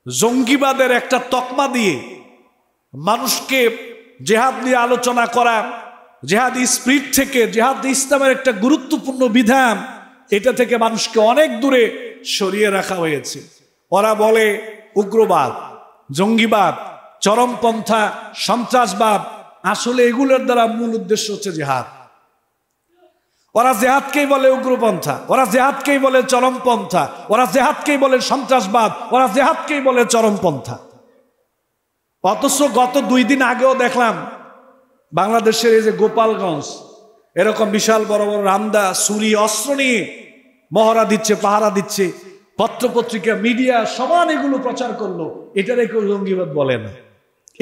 জঙ্গিবাদের একটা তকমা দিয়ে মানুষকে জেহাদ নিয়ে আলোচনা করা, জেহাদি স্পিরিট থেকে, জেহাদ ইসলামের একটা গুরুত্বপূর্ণ বিধান, এটা থেকে মানুষকে অনেক দূরে সরিয়ে রাখা হয়েছে। ওরা বলে উগ্রবাদ, জঙ্গিবাদ, চরমপন্থা, সন্ত্রাসবাদ। আসলে এগুলোর দ্বারা মূল উদ্দেশ্য হচ্ছে জেহাদ। ওরা জেহাদকেই বলে উগ্রপন্থা, ওরা জেহাদকেই বলে চরমপন্থা, ওরা জেহাদকেই বলে সন্ত্রাসবাদ, ওরা জেহাদকেই বলে চরমপন্থা। অথচ গত 2 দিন আগেও দেখলাম বাংলাদেশের এই যে গোপালগঞ্জ, এরকম বিশাল বড় বড় রামদা, ছুরি, অস্ত্র নিয়ে মহড়া দিচ্ছে, পাহারা দিচ্ছে, পত্রপত্রিকা, মিডিয়া সমান এগুলো প্রচার করলো। এটারে কেউ জঙ্গিবাদ বলে না,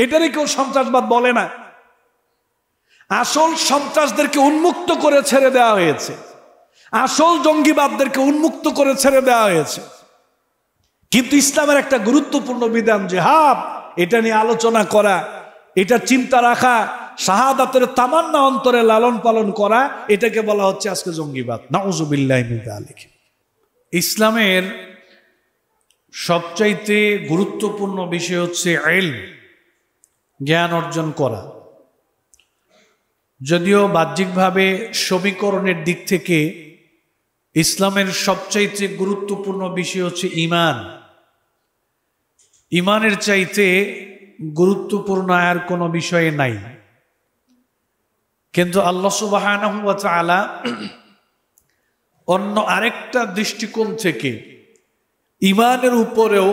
এটারে কেউ সন্ত্রাসবাদ বলে না। আসল সন্ত্রাসদেরকে উন্মুক্ত করে ছেড়ে দেওয়া হয়েছে, আসল জঙ্গিবাদদেরকে উন্মুক্ত করে ছেড়ে দেওয়া হয়েছে। কিন্তু ইসলামের একটা গুরুত্বপূর্ণ বিধান জিহাদ, এটা নিয়ে আলোচনা করা, এটা চিন্তা রাখা, শাহাদাতের তামান্না অন্তরে লালন পালন করা, এটাকে বলা হচ্ছে আজকে জঙ্গিবাদ। নাউযুবিল্লাহি মিন যালিক। ইসলামের সবচাইতে গুরুত্বপূর্ণ বিষয় হচ্ছে ইলম, জ্ঞান অর্জন করা। যদিও বাহ্যিকভাবে সমীকরণের দিক থেকে ইসলামের সবচাইতে গুরুত্বপূর্ণ বিষয় হচ্ছে ঈমান। ঈমানের চাইতে গুরুত্বপূর্ণ আর কোনো বিষয় নাই। কিন্তু আল্লাহ সুবহানাহু ওয়া তাআলা অন্য আরেকটা দৃষ্টিকোণ থেকে ঈমানের উপরেও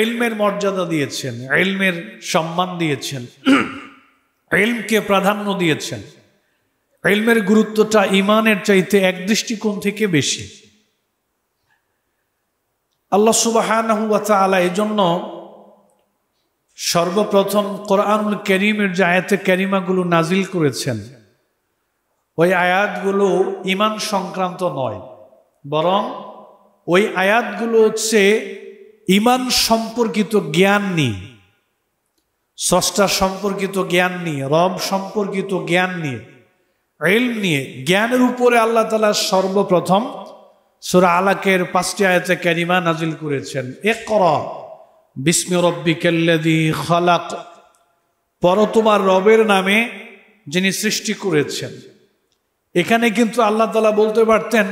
ইলমের মর্যাদা দিয়েছেন, ইলমের সম্মান দিয়েছেন, ইলমকে প্রাধান্য দিয়েছেন। ইলমের গুরুত্বটা ঈমানের চাইতে এক দৃষ্টিকোণ থেকে বেশি। আল্লাহ সুবহানাহু ওয়া তাআলা এজন্য সর্বপ্রথম কোরআনুল কারীমের যে আয়াতে কারিমাগুলো নাজিল করেছেন, ওই আয়াতগুলো ঈমান সংক্রান্ত নয়, বরং ওই আয়াতগুলো হচ্ছে ঈমান সম্পর্কিত জ্ঞান নিয়ে, স্রষ্টা সম্পর্কিত জ্ঞান নিয়ে, রব সম্পর্কিত জ্ঞান নিয়ে, ইলম নিয়ে, জ্ঞানের উপরে আল্লাহ তাআলা সর্বপ্রথম সূরা আলাকের 5টি আয়াতে কারিমা নাজিল করেছেন। ইকরা বিস্মি রাব্বিকাল্লাযী খালাক, পড়ো তোমার রবের নামে যিনি সৃষ্টি করেছেন। এখানে কিন্তু আল্লাহ তাআলা বলতে পারতেন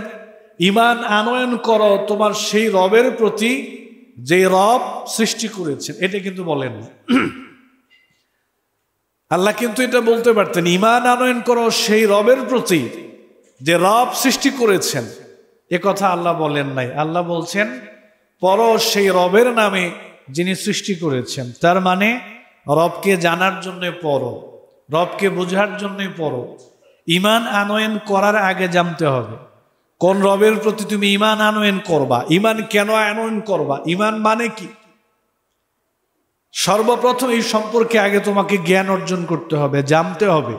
ঈমান আনয়ন করো তোমার সেই রবের প্রতি যে রব সৃষ্টি করেছেন, এটা কিন্তু বলেন না। আল্লাহ কিন্তু এটা বলতে পারতেন ঈমান আনয়ন করো সেই রবের প্রতি যে রব সৃষ্টি করেছেন, এ কথা আল্লাহ বলেন নাই। আল্লাহ বলছেন পড়ো সেই রবের নামে যিনি সৃষ্টি করেছেন। তার মানে রবকে জানার জন্য পড়ো, রবকে বোঝার জন্যই পড়ো। ঈমান আনয়ন করার আগে জানতে হবে কোন রবের প্রতি তুমি ঈমান আনয়ন করবা, ঈমান কেন আনয়ন করবা, ঈমান মানে কি। সর্বপ্রথম এই সম্পর্কে আগে তোমাকে জ্ঞান অর্জন করতে হবে, জানতে হবে।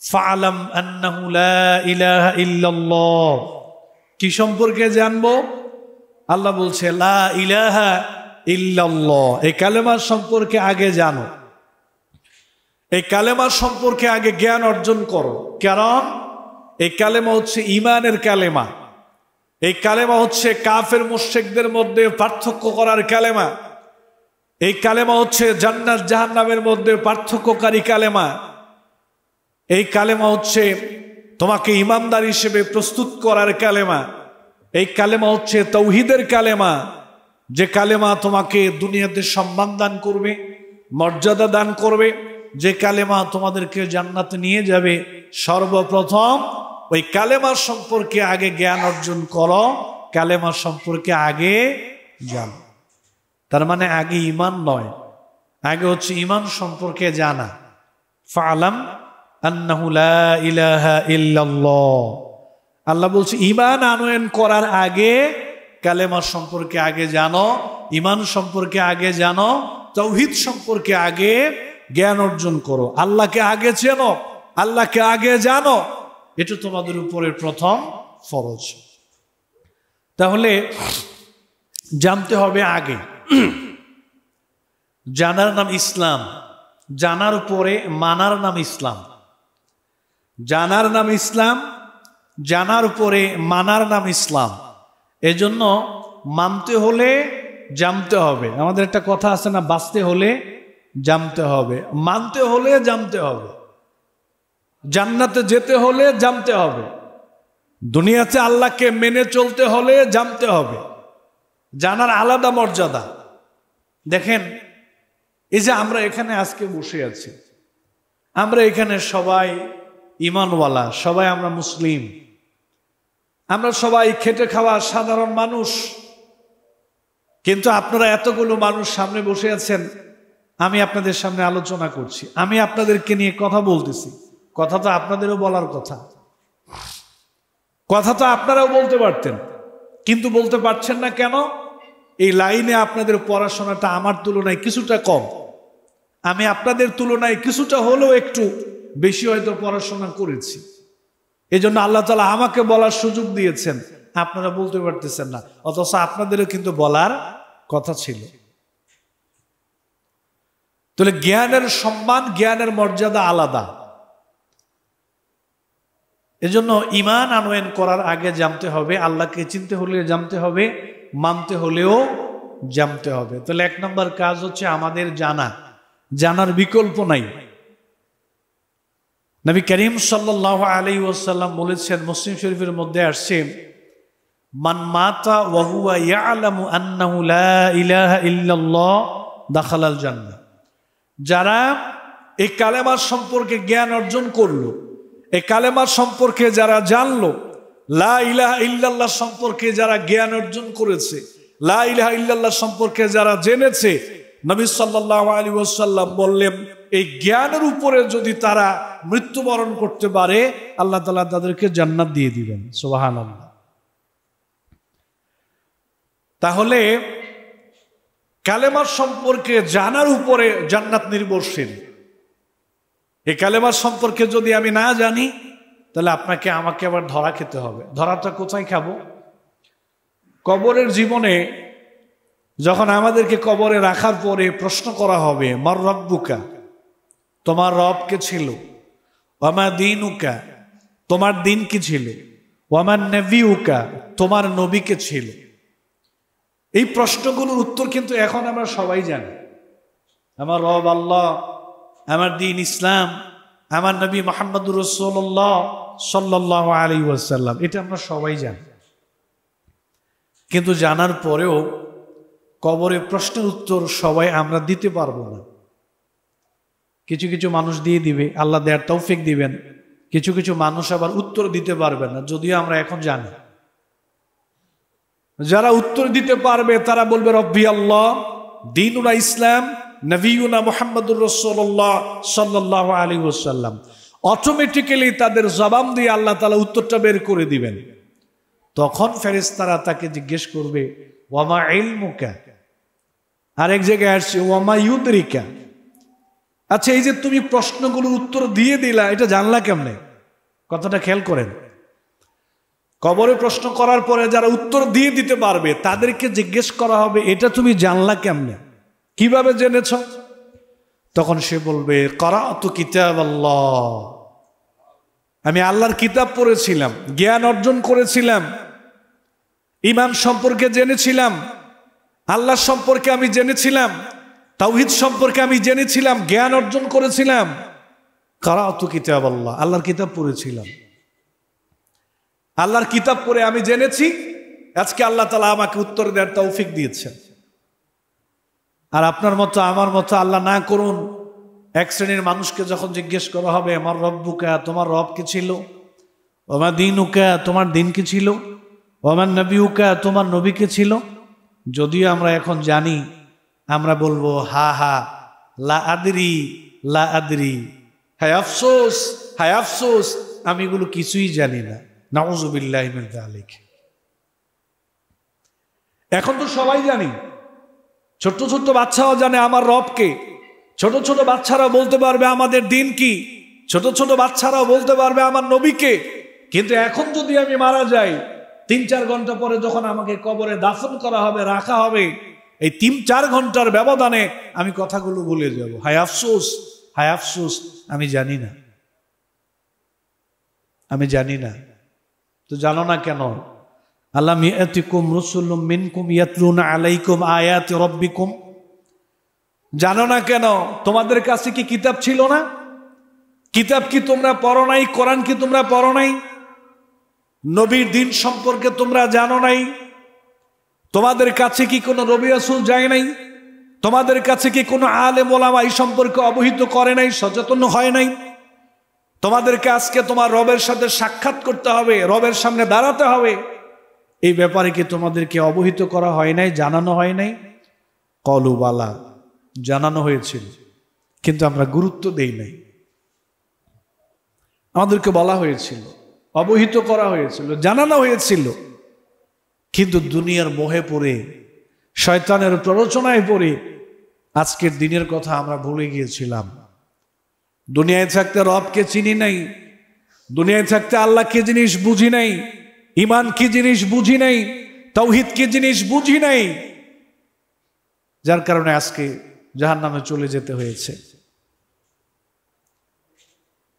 ফাআলাম আন্নাহু লা ইলাহা ইল্লাল্লাহ, কি সম্পর্কে জানবো? আল্লাহ বলছে লা ইলাহা ইল্লাল্লাহ, এই কালেমার সম্পর্কে আগে জানো, এই কালেমার সম্পর্কে আগে জ্ঞান অর্জন করো। কারণ এই কালেমা হচ্ছে ঈমানের কালেমা, এই কালেমা হচ্ছে কাফের মুশরিকদের মধ্যে পার্থক্য করার কালেমা, এই কালেমা হচ্ছে জান্নাত জাহান্নামের মধ্যে পার্থক্যকারী কালেমা, এই কালেমা হচ্ছে তোমাকে ঈমানদার হিসেবে প্রস্তুত করার কালেমা, এই কালেমা হচ্ছে তাওহীদের কালেমা, যে কালেমা তোমাকে দুনিয়াতে সম্মান দান করবে, মর্যাদা দান করবে, যে কালেমা তোমাদেরকে জান্নাতে নিয়ে যাবে। সর্বপ্রথম ওই কালেমার সম্পর্কে আগে জ্ঞান অর্জন করো, কালেমার সম্পর্কে আগে জানো। তার মানে আগে ঈমান নয়, আগে হচ্ছে ঈমান সম্পর্কে জানা। ফাআলাম আন্নাহু লা ইলাহা ইল্লাল্লাহ, আল্লাহ বলছে ঈমান আনয়ন করার আগে কালেমার সম্পর্কে আগে জানো, ঈমান সম্পর্কে আগে জানো, তাওহীদ সম্পর্কে আগে জ্ঞান অর্জন করো। আল্লাহকে আগে চেনো, আল্লাহকে আগে জানো, এটা তোমাদের উপরে প্রথম ফরজ। তাহলে জানতে হবে আগে। জানার নাম ইসলাম, জানার পরে মানার নাম ইসলাম। জানার নাম ইসলাম, জানার পরে মানার নাম ইসলাম। এজন্য মানতে হলে জানতে হবে। আমাদের একটা কথা আছে না, বাঁচতে হলে জানতে হবে, মানতে হলে জানতে হবে, জান্নাতে যেতে হলে জানতে হবে, দুনিয়াতে আল্লাহকে মেনে চলতে হলে জানতে হবে। জানার আলাদা মর্যাদা। দেখেন, এই যে আমরা এখানে আজকে বসে আছি, আমরা এখানে সবাই ঈমানওয়ালা, সবাই আমরা মুসলিম, আমরা সবাই খেটে খাওয়া সাধারণ মানুষ। কিন্তু আপনারা এতগুলো মানুষ সামনে বসে আছেন, আমি আপনাদের সামনে আলোচনা করছি, আমি আপনাদেরকে নিয়ে কথা বলতেছি। কথা তো আপনাদেরও বলার কথা, কথা তো আপনারাও বলতে পারতেন, কিন্তু বলতে পারছেন না কেন? এই লাইনে আপনাদের পড়াশোনাটা আমার তুলনায় কিছুটা কম, আমি আপনাদের তুলনায় কিছুটা হলেও একটু বেশি হয়তো পড়াশোনা করেছি। এই জন্য আল্লাহ তাআলা আমাকে বলার সুযোগ দিয়েছেন, আপনারা বলতে পারতেছেন না, অথচ আপনাদেরও কিন্তু বলার কথা ছিল। তাহলে জ্ঞানের সম্মান, জ্ঞানের মর্যাদা আলাদা। এজন্য ঈমান আনয়ন করার আগে জানতে হবে, আল্লাহকে চিনতে হলে জানতে হবে, মানতে হলেও জানতে হবে। তাহলে এক নম্বর কাজ হচ্ছে আমাদের জানা, জানার বিকল্প নাই। নবী করিম সাল্লাল্লাহু আলাইহি ওয়াসাল্লাম বলেছেন, মুসলিম শরীফের মধ্যে আসছে, মান মাতা ওয়া হুয়া ইয়ালামু আন্নাহু লা ইলাহা ইল্লাল্লাহ দাখালাল জান্নাহ। যারা এই কালেমার সম্পর্কে জ্ঞান অর্জন করলো, এই কালেমার সম্পর্কে যারা জানলো, লা ইলাহা ইল্লাল্লাহ সম্পর্কে যারা জ্ঞান অর্জন করেছে, লা ইলাহা ইল্লাল্লাহ সম্পর্কে যারা জেনেছে, নবী সাল্লাল্লাহু আলাইহি ওয়াসাল্লাম বললেন, এই জ্ঞানের উপরে যদি তারা মৃত্যুবরণ করতে পারে, আল্লাহ তাআলা তাদেরকে জান্নাত দিয়ে দিবেন। সুবহানাল্লাহ। তাহলে কালেমার সম্পর্কে জানার উপরে জান্নাত নির্ভরশীল। এই কালেমার সম্পর্কে যদি আমি না জানি, তাহলে আপনাকে আমাকে আবার ধরা খেতে হবে। ধরাটা কোথায় খাবো? কবরের জীবনে যখন আমাদেরকে কবরে রাখার পরে প্রশ্ন করা হবে, মার রব্বুকা, তোমার রব কে ছিল, ওয়ামা দীনুকা, তোমার দিন কি ছিল, ওয়ামান নবিউকা, তোমার নবী কে ছিল। এই প্রশ্নগুলোর উত্তর কিন্তু এখন আমরা সবাই জানি। আমার রব আল্লাহ, আমার দিন ইসলাম, আমার নবী মুহাম্মদুর রাসূলুল্লাহ সাল্লাল্লাহু আলাইহি ওয়াসাল্লাম, এটা আমরা সবাই জানি। কিন্তু জানার পরেও কবরে প্রশ্নের উত্তর সবাই আমরা দিতে পারবো না। কিছু কিছু মানুষ দিয়ে দিবে, আল্লাহ দেয়ার তৌফিক দিবেন, কিছু কিছু মানুষ আবার উত্তর দিতে পারবে না, যদিও আমরা এখন জানি। যারা উত্তর দিতে পারবে তারা বলবে রব্বি আল্লাহ, দীনুনা ইসলাম, নবিয়ুনা মুহাম্মদুর রাসূলুল্লাহ সাল্লাল্লাহু আলাইহি ওয়াসাল্লাম। অটোমেটিক্যালি তাদের জবান দিয়ে আল্লাহ তাআলা উত্তরটা বের করে দিবেন। তখন ফেরেশতারা তাকে জিজ্ঞেস করবে, ওয়ামা ইলমুকা, আরেক জায়গায় আসছে ওয়ামা ইউদরিকা। আচ্ছা, এই যে তুমি প্রশ্নগুলোর উত্তর দিয়ে দিলা, এটা জানলা কেমনে? কথাটা খেয়াল করেন। কবরে প্রশ্ন করার পরে যারা উত্তর দিয়ে দিতে পারবে তাদেরকে জিজ্ঞেস করা হবে, এটা তুমি জানলা কেমনে, কিভাবে জেনেছ? তখন সে বলবে, করাতু কিতাবাল্লাহ, আমি আল্লাহর কিতাব পড়েছিলাম, জ্ঞান অর্জন করেছিলাম, ঈমান সম্পর্কে জেনেছিলাম, আল্লাহ সম্পর্কে আমি জেনেছিলাম, তাওহীদ সম্পর্কে আমি জেনেছিলাম, জ্ঞান অর্জন করেছিলাম। করাতু কিতাবাল্লাহ, আল্লাহর কিতাব পড়েছিলাম, আল্লাহর কিতাব পড়ে আমি জেনেছি, আজকে আল্লাহ তাআলা আমাকে উত্তর দেওয়ার তৌফিক দিয়েছেন। আর আপনার মতো আমার মতো আল্লাহ না করুন, এক শ্রেণীর মানুষকে যখন জিজ্ঞেস করা হবে, আমার রব্বুকা, তোমার রব কি ছিল, ওমা দীনুকা, তোমার দিন কি ছিল, ওমান নবিউকা, তোমার নবী কে ছিল, যদিও আমরা এখন জানি, আমরা বলবো হা হা, লা আদরি, লা আদরি, হায় আফসোস, হায় আফসোস, আমি এগুলো কিছুই জানি না। নাউযুবিল্লাহি মিন যালিক। এখন তো সবাই জানি, ছোট্ট ছোট্ট বাচ্চাও জানে আমার রবকে, ছোট ছোট বাচ্চারা বলতে পারবে আমাদের দিন কি, ছোট ছোট বাচ্চারাও বলতে পারবে আমার নবীকে। কিন্তু এখন যদি আমি মারা যাই, ৩-৪ ঘন্টা পরে যখন আমাকে কবরে দাফন করা হবে, রাখা হবে, এই ৩-৪ ঘন্টার ব্যবধানে আমি কথাগুলো ভুলে যাব। হায় আফসোস, হায় আফসোস, আমি জানি না, আমি জানি না। তো জানো না কেন? আলাম ইয়াতিকুম রাসূলুম মিনকুম ইয়াতলুনা আলাইকুম আয়াতি রাব্বিকুম, জানো না কেন তোমাদের কাছে কি কিতাব ছিল না? কিতাব কি তোমরা পড়ো নাই? কোরআন কি তোমরা পড়ো নাই? নবীর দিন সম্পর্কে তোমরা জানো নাই? তোমাদের কাছে কি কোনো নবী রাসূল যায় নাই? তোমাদের কাছে কি কোনো আলেম ওলামা এই সম্পর্কে অবহিত করে নাই, সচেতন হয় নাই? তোমাদেরকে আজকে তোমার রবের সাথে সাক্ষাৎ করতে হবে, রবের সামনে দাঁড়াতে হবে, এই ব্যাপারে কি তোমাদেরকে অবহিত করা হয় নাই, জানানো হয় নাই? কলু বালা, জানানো হয়েছিল, কিন্তু আমরা গুরুত্ব দেই নাই। আমাদেরকে বলা হয়েছিল, অবহিত করা হয়েছিল, জানানো হয়েছিল, কিন্তু দুনিয়ার মোহে পড়ে, শয়তানের প্ররোচনায় পড়ে আজকের দিনের কথা আমরা ভুলে গিয়েছিলাম। দুনিয়ায় থাকতে রবকে চিনি নাই, দুনিয়ায় থাকতে আল্লাহ কি জিনিস বুঝি নাই, ঈমান কি জিনিস বুঝি নাই, তাওহীদ কি জিনিস বুঝি নাই, যার কারণে আজকে জাহান্নামে চলে যেতে হয়েছে।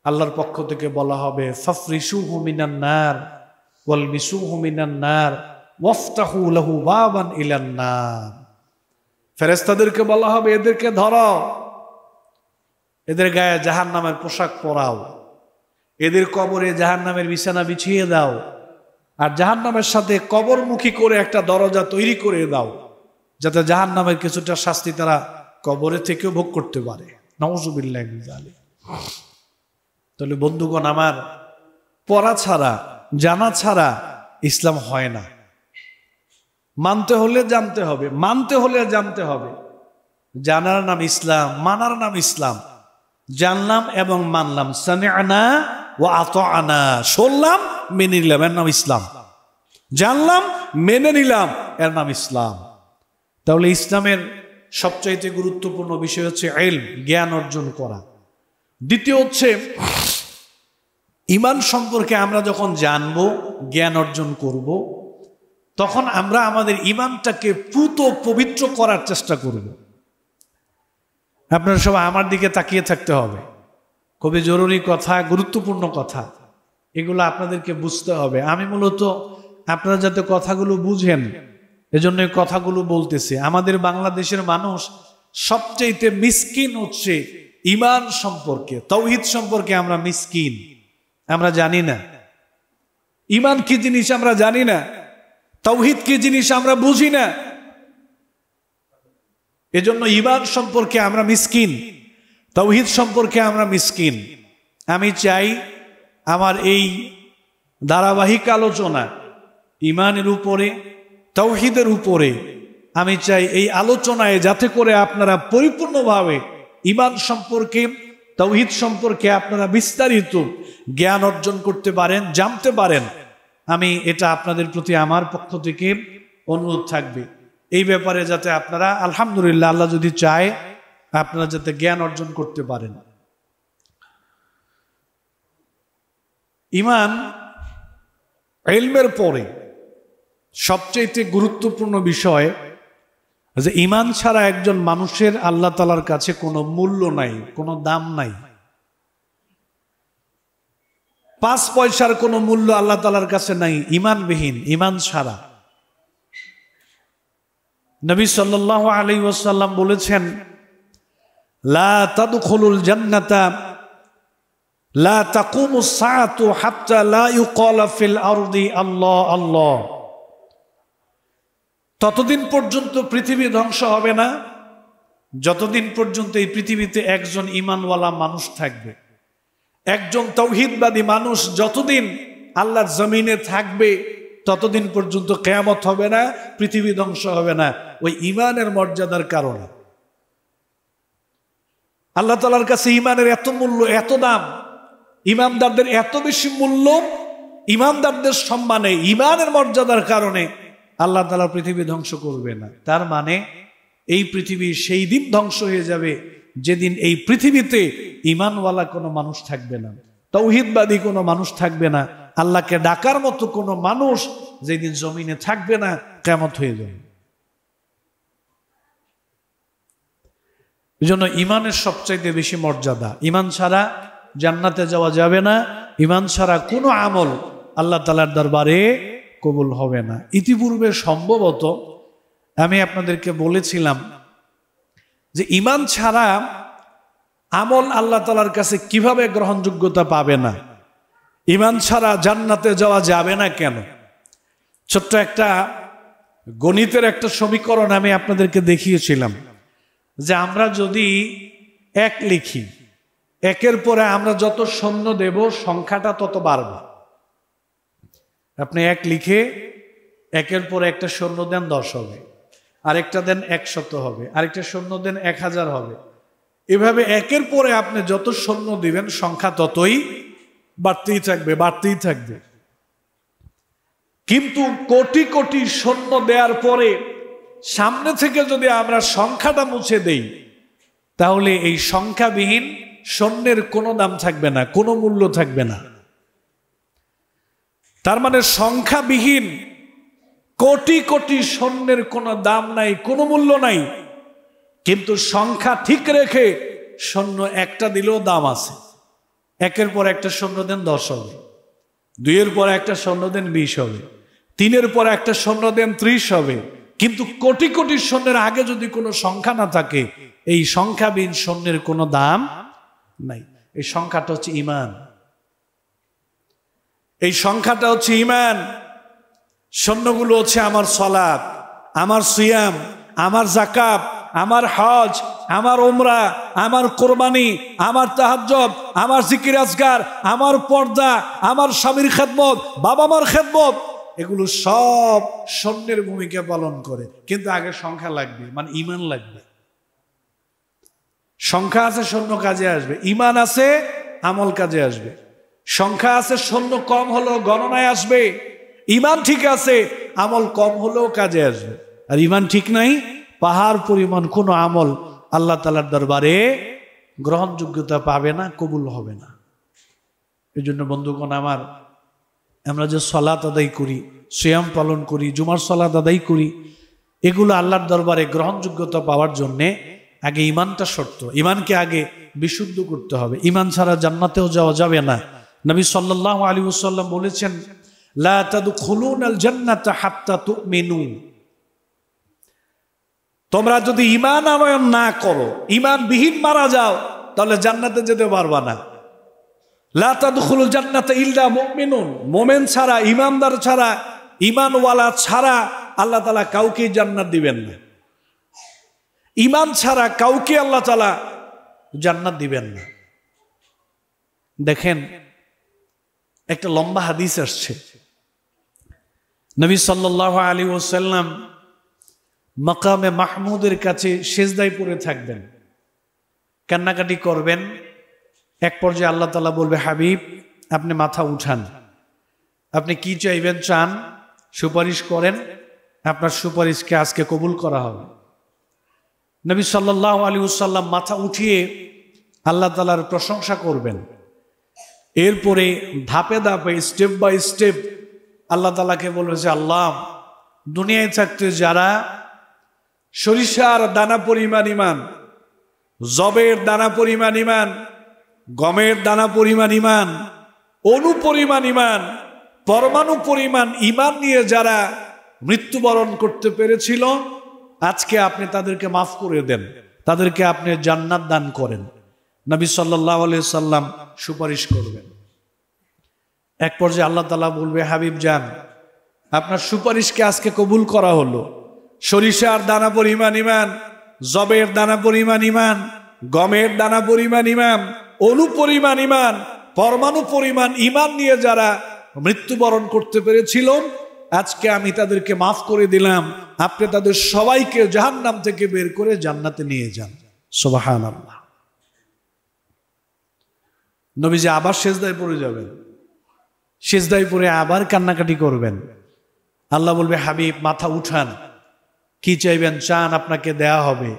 আল্লাহর পক্ষ থেকে বলা হবে ফাফরিশুহু মিনান নার ওয়ালবিসুহু মিনান নার ওয়াফতাহু লাহু বাবান ইলান নার। ফেরেশতাদেরকে বলা হবে এদেরকে ধরো, এদের গায়ে জাহান্নামের পোশাক পরাও, এদের কবরে জাহান্নামের বিছানা বিছিয়ে দাও, আর জাহান্নামের সাথে কবরমুখী করে একটা দরজা তৈরি করে দাও, যাতে জাহান্নামের কিছুটা শাস্তি তারা কবরে থেকেও ভোগ করতে পারে। নাউযুবিল্লাহি মিন যালিক। তাহলে বন্ধুগণ আমার, পড়া ছাড়া, জানা ছাড়া ইসলাম হয় না। মানতে হলে জানতে হবে, মানতে হলে জানতে হবে। জানার নাম ইসলাম, মানার নাম ইসলাম। জানলাম এবং মানলাম, সামি'না ওয়া আতা'না, শুনলাম মেনে নিলাম, এর নাম ইসলাম। জানলাম মেনে নিলাম, এর নাম ইসলাম। তাহলে ইসলামের সবচাইতে গুরুত্বপূর্ণ বিষয় হচ্ছে ইলম, জ্ঞান অর্জন করা। দ্বিতীয় হচ্ছে ঈমান সম্পর্কে আমরা যখন জানবো, জ্ঞান অর্জন করব, তখন আমরা আমাদের ঈমানটাকে পুত পবিত্র করার চেষ্টা করব। আপনারা সবাই আমার দিকে তাকিয়ে থাকতে হবে, খুবই জরুরি কথা, গুরুত্বপূর্ণ কথা, এগুলো আপনাদেরকে বুঝতে হবে। আমি মূলত আপনারা যাতে কথাগুলো বুঝেন এজন্য কথাগুলো বলতেছি। আমাদের বাংলাদেশের মানুষ সবচেয়ে মিসকিন হচ্ছে ঈমান সম্পর্কে, তাওহীদ সম্পর্কে আমরা মিসকিন, আমরা জানি না। ঈমান কি জিনিস আমরা জানি না, তাওহীদ কি জিনিস আমরা বুঝি না। এজন্য ঈমান সম্পর্কে আমরা মিসকিন, তাওহীদ সম্পর্কে আমরা মিসকিন। আমি চাই আমার এই ধারাবাহিক আলোচনা ঈমানের উপরে, তাওহীদের উপরে, আমি চাই এই আলোচনায় যাতে করে আপনারা পরিপূর্ণভাবে ঈমান সম্পর্কে, তাওহীদ সম্পর্কে আপনারা বিস্তারিত জ্ঞান অর্জন করতে পারেন, জানতে পারেন। আমি এটা আপনাদের প্রতি আমার পক্ষ থেকে অনুরোধ থাকবে, এই ব্যাপারে যাতে আপনারা আলহামদুলিল্লাহ আল্লাহ যদি চায় আপনারা যাতে জ্ঞান অর্জন করতে পারেন। ঈমান ইলমের পরে সবচেয়ে গুরুত্বপূর্ণ বিষয় যে ঈমান ছাড়া একজন মানুষের আল্লাহ তাআলার কাছে কোনো মূল্য নাই, কোনো দাম নাই। 5 পয়সার কোনো মূল্য আল্লাহ তাআলার কাছে নাই ঈমানবিহীন, ঈমান ছাড়া। নবী সাল্লাল্লাহু আলাইহি ওয়াসাল্লাম বলেছেন, লা তাদখুলুল জান্নাতা লা তাকুমুস সাআতু হাত্তা লা ইউকালা ফিল আরদি আল্লাহ আল্লাহ। ততদিন পর্যন্ত পৃথিবী ধ্বংস হবে না যতদিন পর্যন্ত এই পৃথিবীতে একজন ঈমানওয়ালা মানুষ থাকবে, একজন তাওহীদবাদী মানুষ যতদিন আল্লাহর জমিনে থাকবে ততদিন পর্যন্ত কিয়ামত হবে না, পৃথিবী ধ্বংস হবে না, ওই ঈমানের মর্যাদার কারণে। আল্লাহ তাআলার কাছে ঈমানের এত মূল্য, এত দাম, ঈমানদারদের এত বেশি মূল্য, ঈমানদারদের সম্মানে, ঈমানের মর্যাদার কারণে আল্লাহ তাআলা পৃথিবী ধ্বংস করবে না। তার মানে এই পৃথিবী সেই দিন ধ্বংস হয়ে যাবে যেদিন এই পৃথিবীতে ঈমানওয়ালা কোনো মানুষ থাকবে না, তাওহীদবাদী কোনো মানুষ থাকবে না, আল্লাহকে ডাকার মতো কোনো মানুষ যেদিন জমিনে থাকবে না, কিয়ামত হয়ে যাবে। এজন্য ঈমানের সবচাইতে বেশি মর্যাদা। ঈমান ছাড়া জান্নাতে যাওয়া যাবে না, ঈমান ছাড়া কোনো আমল আল্লাহ তাআলার দরবারে কবুল হবে না। ইতিপূর্বে সম্ভবত আমি আপনাদেরকে বলেছিলাম যে ঈমান ছাড়া আমল আল্লাহ তাআলার কাছে কিভাবে গ্রহণযোগ্যতা পাবে না, ঈমান ছাড়া জান্নাতে যাওয়া যাবে না কেন। ছোট্ট একটা গণিতের একটা সমীকরণ আমি আপনাদেরকে দেখিয়েছিলাম যে আমরা যদি 1 লিখি, 1-এর পরে আমরা যত শূন্য দেব সংখ্যাটা তত বাড়বে। আপনি 1 লিখে 1-এর পরে একটা শূন্য দেন 10 হবে, আরেকটা দেন 100 হবে, আরেকটা শূন্য দেন 1000 হবে। এভাবে 1-এর পরে আপনি যত শূন্য দিবেন সংখ্যা ততই বাড়তেই থাকবে, বাড়তেই থাকবে। কিন্তু কোটি কোটি শূন্য দেওয়ার পরে সামনে থেকে যদি আমরা সংখ্যাটা মুছে দেই, তাহলে এই সংখ্যাবিহীন শূন্যের কোনো দাম থাকবে না, কোনো মূল্য থাকবে না। তার মানে সংখ্যাবিহীন কোটি কোটি শূন্যের কোনো দাম নাই, কোনো মূল্য নাই। কিন্তু সংখ্যা ঠিক রেখে শূন্য একটা দিলেও দাম আছে। 1-এর পর একটা শূন্য দেন 10 হবে, 2-এর পর একটা শূন্য দেন 20 হবে, 3-এর পর একটা শূন্য দেন 30 হবে। কিন্তু কোটি কোটি শূন্যের আগে যদি কোনো সংখ্যা না থাকে, এই সংখ্যাবিহীন শূন্যের কোনো দাম নাই। এই সংখ্যাটা হচ্ছে ঈমান, এই সংখ্যাটা হচ্ছে ঈমান। শূন্যগুলো হচ্ছে আমার সালাত, আমার সিয়াম, আমার যাকাত, আমার হজ, আমার উমরা, আমার কোরবানি, আমার তাহাজ্জুদ, আমার জিকির আজকার, আমার পর্দা, আমার স্বামীর খেদমত, বাবা মার খেদমত, এগুলো সব শূন্যের ভূমিকা পালন করে। কিন্তু আগে সংখ্যা লাগবে, মানে ঈমান লাগবে। সংখ্যা আছে শূন্য কাজে আসবে, ঈমান আছে আমল কাজে আসবে। সংখ্যা আছে শূন্য কম হলেও গণনায় আসবে, ঈমান ঠিক আছে আমল কম হলেও কাজে আসবে। আর ঈমান ঠিক নাই, পাহাড় পরিমাণ কোনো আমল আল্লাহ তাআলার দরবারে গ্রহণযোগ্যতা পাবে না, কবুল হবে না। এই জন্য বন্ধুগণ আমার, আমরা যে সালাত আদায় করি, সিয়াম পালন করি, জুমার সালাত আদায় করি, এগুলো আল্লাহর দরবারে গ্রহণযোগ্যতা পাওয়ার জন্যে আগে ঈমানটা শর্ত। ঈমানকে আগে বিশুদ্ধ করতে হবে। ঈমান ছাড়া জান্নাতেও যাওয়া যাবে না। নবী সাল্লাল্লাহু আলাইহি ওয়াসাল্লাম বলেছেন, লা তাদখুলুনাল জান্নাতা হাত্তা তুমিনু। তোমরা যদি ঈমান আনয়ন না করো, ঈমানবিহীন মারা যাও, তাহলে জান্নাতে যেতে পারবা না। লা তাদখুলুল জান্নাতা ইল্লা মুমিনুন। মুমিন ছাড়া, ঈমানদার ছাড়া, ঈমানওয়ালা ছাড়া আল্লাহ তাআলা কাউকে জান্নাত দিবেন না। ঈমান ছাড়া কাউকে আল্লাহ তাআলা জান্নাত দিবেন না। দেখেন, একটা লম্বা হাদিস আসছে। নবী সাল্লাল্লাহু আলাইহি ওয়াসাল্লাম মাকামে মাহমুদের কাছে সেজদায় পড়ে থাকবেন, কান্নাকাটি করবেন। এক পর্যায়ে আল্লাহ তাআলা বলবে, হাবিব আপনি মাথা উঠান, আপনি কি চাইবেন চান, সুপারিশ করেন, আপনার সুপারিশকে আজকে কবুল করা হবে। নবী সাল্লাল্লাহু আলাইহি ওয়াসাল্লাম মাথা উঠিয়ে আল্লাহ তাআলার প্রশংসা করবেন। এরপরে ধাপে ধাপে, স্টেপ বাই স্টেপ আল্লাহ তাআলাকে বলবে যে, আল্লাহ দুনিয়ায় থাকতে যারা সরিষার দানা পরিমাণ ঈমান, জবের দানা পরিমাণ ঈমান, গমের দানা পরিমাণ ঈমান, অণু পরিমাণ ঈমান, পরমাণু পরিমাণ ঈমান নিয়ে যারা মৃত্যুবরণ করতে পেরেছিল, আজকে আপনি তাদেরকে মাফ করে দেন, তাদেরকে আপনি জান্নাত দান করেন। নবী সাল্লাল্লাহু আলাইহি সাল্লাম সুপারিশ করবেন। এক পর্যায়ে আল্লাহ তাআলা বলবে, হাবিব যান, আপনার সুপারিশকে আজকে কবুল করা হলো। সরিষার দানা পরিমাণ ঈমান, জবের দানা পরিমাণ ঈমান, গমের দানা পরিমাণ ঈমান, অণু পরিমাণ ঈমান, পরমাণু পরিমাণ ঈমান নিয়ে যারা মৃত্যুবরণ করতে পেরেছিল, আজকে আমি তাদেরকে মাফ করে দিলাম। আপনি তাদের সবাইকে জাহান্নাম থেকে বের করে জান্নাতে নিয়ে যান। সুবহানাল্লাহ। নবীজি আবার সেজদায় পড়ে যাবেন, সেজদায় পড়ে আবার কান্নাকাটি করবেন। আল্লাহ বলবে, হাবিব মাথা উঠান, কি চাইবেন চান, আপনাকে দেয়া হবে।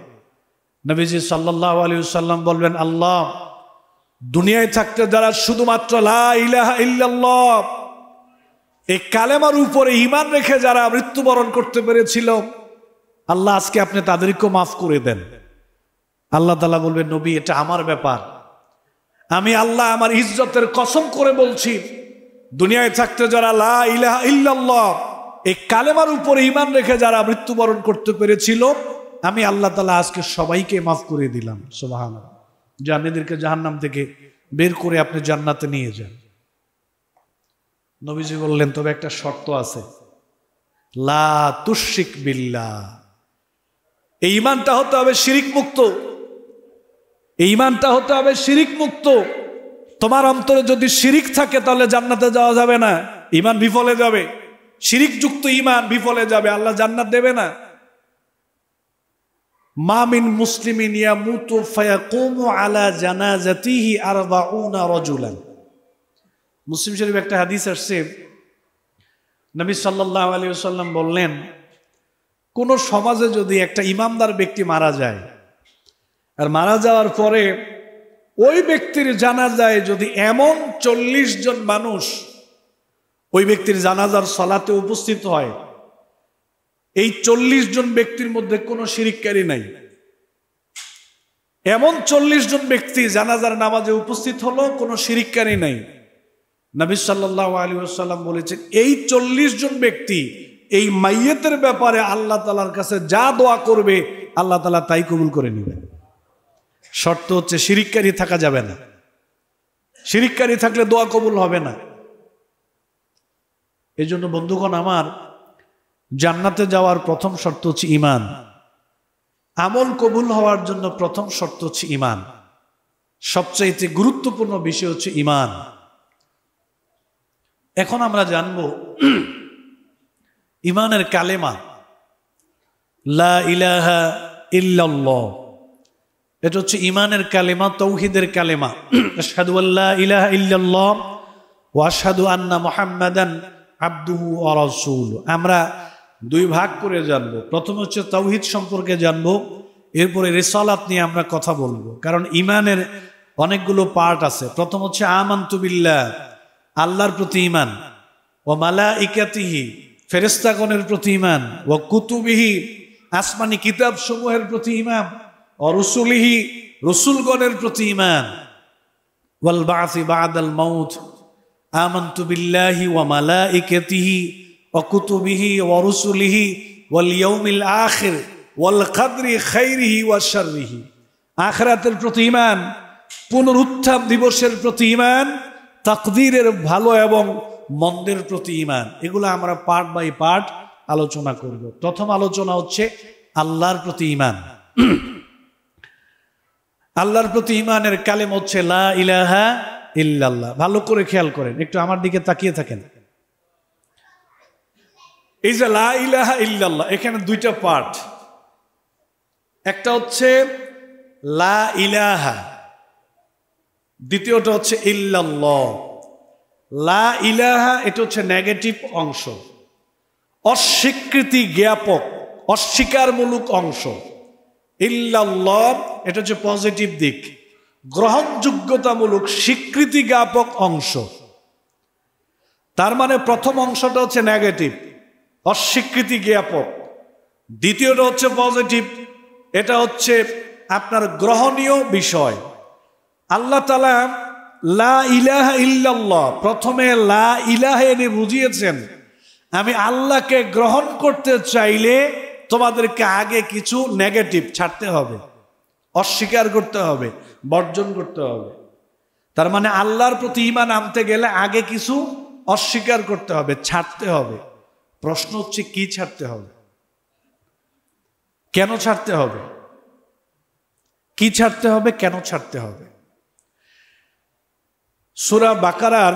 নবীজি সাল্লাল্লাহু আলাইহি ওয়াসাল্লাম বলবেন, আল্লাহ দুনিয়ায় থাকতে যারা শুধুমাত্র লা ইলাহা ইল্লাল্লাহ এই কালেমার উপরে ঈমান রেখে যারা মৃত্যুবরণ করতে পেরেছিল, আল্লাহ আজকে আপনি তাদেরকেও মাফ করে দেন। আল্লাহ তাআলা বলবেন, নবী এটা আমার ব্যাপার, আমি আল্লাহ আমার ইজ্জতের কসম করে বলছি, দুনিয়ায় থাকতে যারা লা ইলাহা ইল্লাল্লাহ এই কালেমার উপরে ঈমান রেখে যারা মৃত্যুবরণ করতে পেরেছিল, আমি আল্লাহ তাআলা আজকে সবাইকে মাফ করে দিলাম। সুবহানাল্লাহ। যান, এদেরকে জাহান্নাম থেকে বের করে আপনি জান্নাতে নিয়ে যান। নবীজি বললেন, তবে একটা শর্ত আছে, লা তুশরিক বিল্লাহ। এই ঈমানটা হতে হবে শিরিক মুক্ত। এই ঈমানটা হতে হবে শিরিক মুক্ত। তোমার অন্তরে যদি শিরিক থাকে তাহলে জান্নাতে যাওয়া যাবে না, ঈমান বিফলে যাবে। শিরিক যুক্ত ঈমান বিফলে যাবে, আল্লাহ জান্নাত দেবে না। মা মিন মুসলিমিন ইয়ামুতু ফায়াকুমু আলা জানাজাতিহি 40 রাজুলান। মুসলিম শরীফ একটা হাদিস আসছে, নবী সাল্লাল্লাহু আলাইহি ওয়াসাল্লাম বললেন, কোন সমাজে যদি একটা ইমানদার ব্যক্তি মারা যায়, আর মারা যাওয়ার পরে ওই ব্যক্তির জানাজায় যদি এমন 40 জন মানুষ ওই ব্যক্তির জানাজার সালাতে উপস্থিত হয়, এই 40 জন ব্যক্তির মধ্যে কোনো শিরিককারী নাই, এমন 40 জন ব্যক্তি জানাজার নামাজে উপস্থিত হলো, কোনো শিরিককারী নাই, নবী সাল্লাল্লাহু আলাইহি ওয়াসাল্লাম বলেছেন, এই 40 জন ব্যক্তি এই মাইয়েতের ব্যাপারে আল্লাহ তাআলার কাছে যা দোয়া করবে আল্লাহ তাআলা তাই কবুল করে নেবেন। শর্ত হচ্ছে শিরিককারী থাকা যাবে না। শিরিককারী থাকলে দোয়া কবুল হবে না। এই জন্য বন্ধুগণ আমার, জান্নাতে যাওয়ার প্রথম শর্ত হচ্ছে ঈমান। আমল কবুল হওয়ার জন্য প্রথম শর্ত হচ্ছে ঈমান। সবচাইতে গুরুত্বপূর্ণ বিষয় হচ্ছে ঈমান। এখন আমরা জানব ঈমানের কালেমা, লা ইলাহা ইল্লাল্লাহ। এটা হচ্ছে ঈমানের কালেমা, তাওহীদের কালেমা। আশহাদু আল্লা ইলাহা ইল্লাল্লাহ ওয়া আশহাদু আন্না মুহাম্মাদান আবদুহু ওয়া রাসূলুহু। আমরা দুই ভাগ করে জানবো। প্রথম হচ্ছে তাওহীদ সম্পর্কে জানবো, এরপরে রিসালাত নিয়ে আমরা কথা বলবো। কারণ ঈমানের অনেকগুলো পার্ট আছে। প্রথম হচ্ছে আমানতু বিল্লাহ, আল্লাহর প্রতি ঈমান, ওয়া মালাইকাতিহি, ফেরেশতাগণের প্রতি ঈমান, ওয়া কুতুবিহি, আসমানি কিতাব সমূহের প্রতি ঈমান, ওয়া রুসুলিহি, রসুলগণের প্রতি ঈমান, ওয়াল বা'সি বা'দাল মাউত, আমানতু বিল্লাহি ওয়া মালাইকাতিহি ওয়া কুতুবিহি ওয়া রুসুলিহি ওয়াল ইয়াউমিল আখির ওয়াল কদরি খাইরিহি ওয়া শাররিহি। আখিরাতের প্রতি ঈমান, পুনরুত্থান দিবসের প্রতি ঈমান, তাকদীরের ভালো এবং মন্দের প্রতি ঈমান। এগুলো আমরা পার্ট বাই পার্ট আলোচনা করব। প্রথম আলোচনা হচ্ছে আল্লাহর প্রতি ঈমান। আল্লাহর প্রতি ঈমানের কালেমা হচ্ছে লা ইলাহা ইল্লাল্লাহ। ভালো করে খেয়াল করেন, একটু আমার দিকে তাকিয়ে থাকেন। এই যে লা ইলাহা ইল্লাল্লাহ, এখানে দুইটা পার্ট। একটা হচ্ছে লা ইলাহা, দ্বিতীয়টা হচ্ছে ইল্লাল্লাহ। লা ইলাহা এটা হচ্ছে নেগেটিভ অংশ, অস্বীকৃতি জ্ঞাপক, অস্বীকারমূলক অংশ। ইল্লাল্লাহ এটা হচ্ছে পজিটিভ দিক, গ্রহণযোগ্যতামূলক স্বীকৃতি জ্ঞাপক অংশ। তার মানে প্রথম অংশটা হচ্ছে নেগেটিভ, অস্বীকৃতি জ্ঞাপক। দ্বিতীয়টা হচ্ছে পজিটিভ, এটা হচ্ছে আপনার গ্রহণীয় বিষয়। আল্লাহ তাআলা লা ইলাহা ইল্লাল্লাহ, প্রথমে লা ইলাহা এনে বুঝিয়েছেন, আমি আল্লাহকে গ্রহণ করতে চাইলে তোমাদেরকে আগে কিছু নেগেটিভ ছাড়তে হবে, অস্বীকার করতে হবে, বর্জন করতে হবে। তার মানে আল্লাহর প্রতি ঈমান আনতে গেলে আগে কিছু অস্বীকার করতে হবে, ছাড়তে হবে। প্রশ্ন হচ্ছে কি ছাড়তে হবে, কেন ছাড়তে হবে, কি ছাড়তে হবে, কেন ছাড়তে হবে? সূরা বাকারার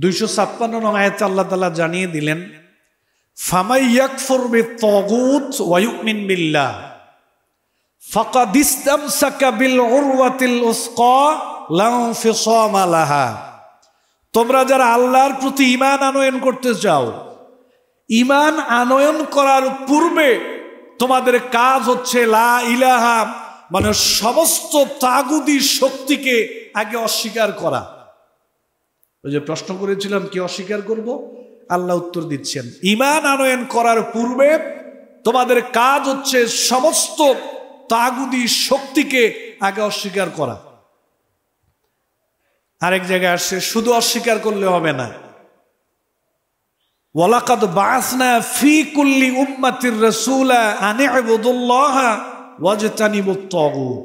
256 নং আয়াতে আল্লাহ তাআলা জানিয়ে দিলেন, ফামাই ইয়াকফুর বিত-তাগুত ওয়া ইউমিন বিল্লাহ ফাকাদ ইসতামসাকা বিল উরওয়াতিল উসকা লা ইনফিসামা লাহা। তোমরা যারা আল্লাহর প্রতি ঈমান আনয়ন করতে চাও, ঈমান আনয়ন করার পূর্বে তোমাদের কাজ হচ্ছে লা ইলাহা, মানে সমস্ত তাগুতি শক্তিকে আগে অস্বীকার করা। ওই যে প্রশ্ন করেছিলাম কি অস্বীকার করব, আল্লাহ উত্তর দিচ্ছেন, ঈমান আনয়ন করার পূর্বে তোমাদের কাজ হচ্ছে সমস্ত তাগুতি শক্তিকে আগে অস্বীকার করা। আরেক জায়গায় আসছে শুধু অস্বীকার করলে হবে না, ওয়ালাকাদ বাআসনা ফি কুল্লি উম্মাতির রাসূলা আন ইবুদুল্লাহা ওয়াজতানিবুত তাগুত।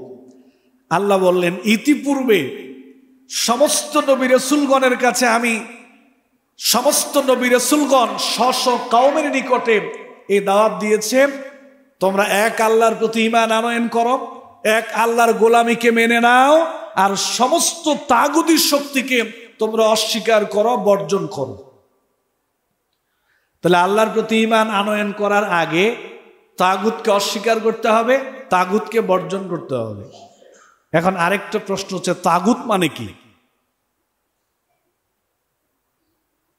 আল্লাহ বললেন, ইতিপূর্বে সমস্ত নবী রাসূলগণের কাছে আমি সমস্ত নবী রাসূলগণ স্ব কওমের নিকটে এই দাওয়াত দিয়েছে, তোমরা এক আল্লাহর প্রতি ঈমান আনয়ন করো, এক আল্লাহর গোলামীকে মেনে নাও, আর সমস্ত তাগুতি শক্তিকে তোমরা অস্বীকার করো, বর্জন করো। তাহলে আল্লাহর প্রতি ঈমান আনয়ন করার আগে তাগুতকে অস্বীকার করতে হবে, তাগুতকে বর্জন করতে হবে। এখন আরেকটা প্রশ্ন হচ্ছে, তাগুত মানে কি?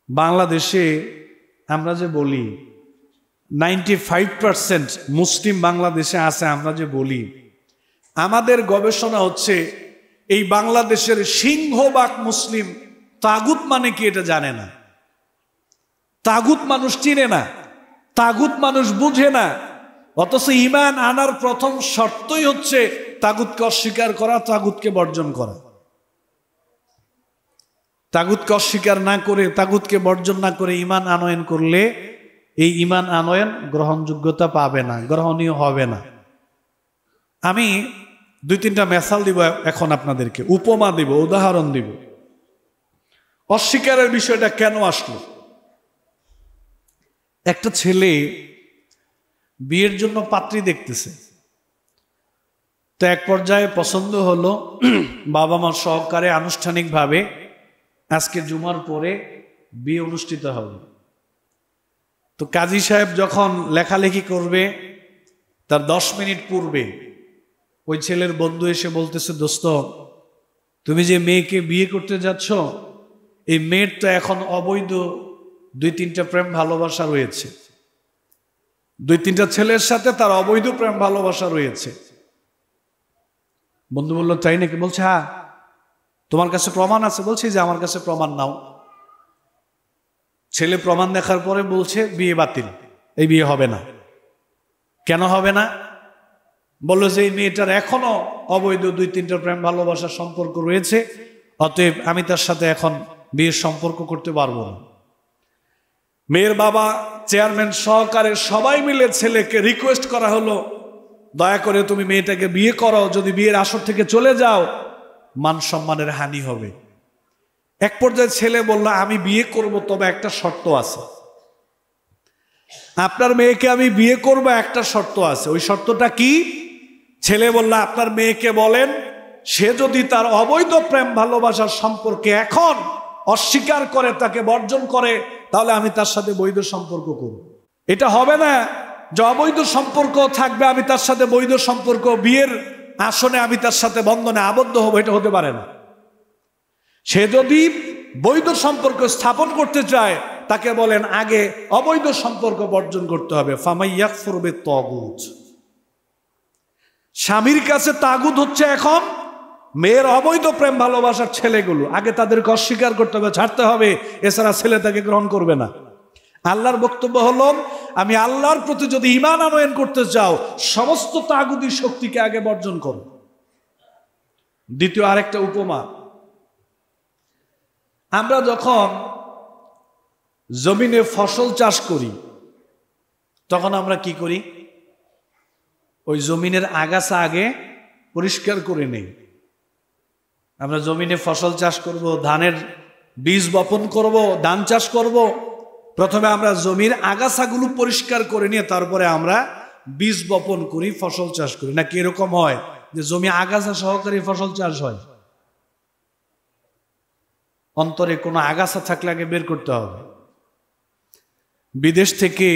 বাংলাদেশে আমরা যে বলি 95% মুসলিম বাংলাদেশে আছে, আমরা যে বলি, আমাদের গবেষণা হচ্ছে এই বাংলাদেশের সিংহভাগ মুসলিম তাগুত মানে কি এটা জানে না। তাগুত মানুষ চিনে না, তাগুত মানুষ বুঝে না। অথচ ঈমান আনার প্রথম শর্তই হচ্ছে তাগুতকে অস্বীকার করা, তাগুতকে বর্জন করা। তাগুতকে অস্বীকার না করে, তাগুতকে বর্জন না করে ঈমান আনয়ন করলে এই ঈমান আনয়ন গ্রহণযোগ্যতা পাবে না, গ্রহণীয় হবে না। আমি 2-3টা মেসাল দিব এখন আপনাদেরকে, উপমা দিব, উদাহরণ দিব। অস্বীকারের বিষয়টা কেন আসলো? একটা ছেলে বিয়ের জন্য পাত্রী দেখতেছে, তো এক পর্যায়ে পছন্দ হলো, বাবা মা সহকারে আনুষ্ঠানিকভাবে আজকে জুমার পরে বিয়ে অনুষ্ঠিত হবে। তো কাজী সাহেব যখন লেখালেখি করবে তার 10 মিনিট পূর্বে ওই ছেলের বন্ধু এসে বলতেছে, দোস্ত তুমি যে মেয়েকে বিয়ে করতে যাচ্ছ, এই মেয়ের তো এখন অবৈধ 2-3টা প্রেম ভালোবাসা রয়েছে, 2-3টা ছেলের সাথে তার অবৈধ প্রেম ভালোবাসা রয়েছে। বন্ধু বলল, তাই নাকি? বলছে, হ্যাঁ। তোমার কাছে প্রমাণ আছে? বলছে যে আমার কাছে প্রমাণ নাও। ছেলে প্রমাণ দেখার পরে বলছে বিয়ে বাতিল, এই বিয়ে হবে না। কেন হবে না? বললো যে এই মেয়েটার এখনো অবৈধ 2-3টা প্রেম ভালোবাসার সম্পর্ক রয়েছে, অতএব আমি তার সাথে এখন বিয়ের সম্পর্ক করতে পারবো না। মেয়ের বাবা, চেয়ারম্যান সহকারে সবাই মিলে ছেলেকে রিকোয়েস্ট করা হলো, দয়া করে তুমি মেয়েটাকে বিয়ে করো, যদি বিয়ের আসর থেকে চলে যাও মান সম্মানের হানি হবে। এক পর্যায়ে ছেলে বলল, আমি বিয়ে করব, তবে একটা শর্ত আছে। আপনার মেয়েকে আমি বিয়ে করব, একটা শর্ত আছে। ওই শর্তটা কি? ছেলে বলল, আপনার মেয়েকে বলেন সে যদি তার অবৈধ প্রেম ভালোবাসার সম্পর্কে এখন অস্বীকার করে, তাকে বর্জন করে, তাহলে আমি তার সাথে বৈধ সম্পর্ক করব। এটা হবে না যে অবৈধ সম্পর্ক থাকবে, আমি তার সাথে বৈধ সম্পর্ক, বিয়ের আসনে আমি তার সাথে বন্ধনে আবদ্ধ হব, এটা হতে পারে না। সে যদি বৈধ সম্পর্ক স্থাপন করতে চায়, তাকে বলেন আগে অবৈধ সম্পর্ক বর্জন করতে হবে। ফামাইয়াকফুর বিত-তাগুত। স্বামীর কাছে তাগুত হচ্ছে এখন মেয়ের অবৈধ প্রেম ভালোবাসার ছেলেগুলো, আগে তাদেরকে অস্বীকার করতে হবে, ছাড়তে হবে, এছাড়া ছেলে তাকে গ্রহণ করবে না। আল্লাহর বক্তব্য হলো, আমি আল্লাহর প্রতি যদি ঈমান আনয়ন করতে চাও, সমস্ত তাগুতি শক্তিকে আগে বর্জন করো। দ্বিতীয় আরেকটা উপমা, আমরা যখন জমিনে ফসল চাষ করি তখন আমরা কি করি? ওই জমিনের আগাছা আগে পরিষ্কার করে নেই। আমরা জমিনে ফসল চাষ করব, ধানের বীজ বপন করব, ধান চাষ করব, প্রথমে আমরা জমির আগাছাগুলো পরিষ্কার করে নিয়ে তারপরে আমরা বীজ বপন করি, ফসল চাষ করি। নাকি এরকম হয় যে জমি আগাছা সহকারে ফসল চাষ হয়? অন্তরে কোনো আগাছা থাকলে আগে বের করতে হবে। বিদেশ থেকে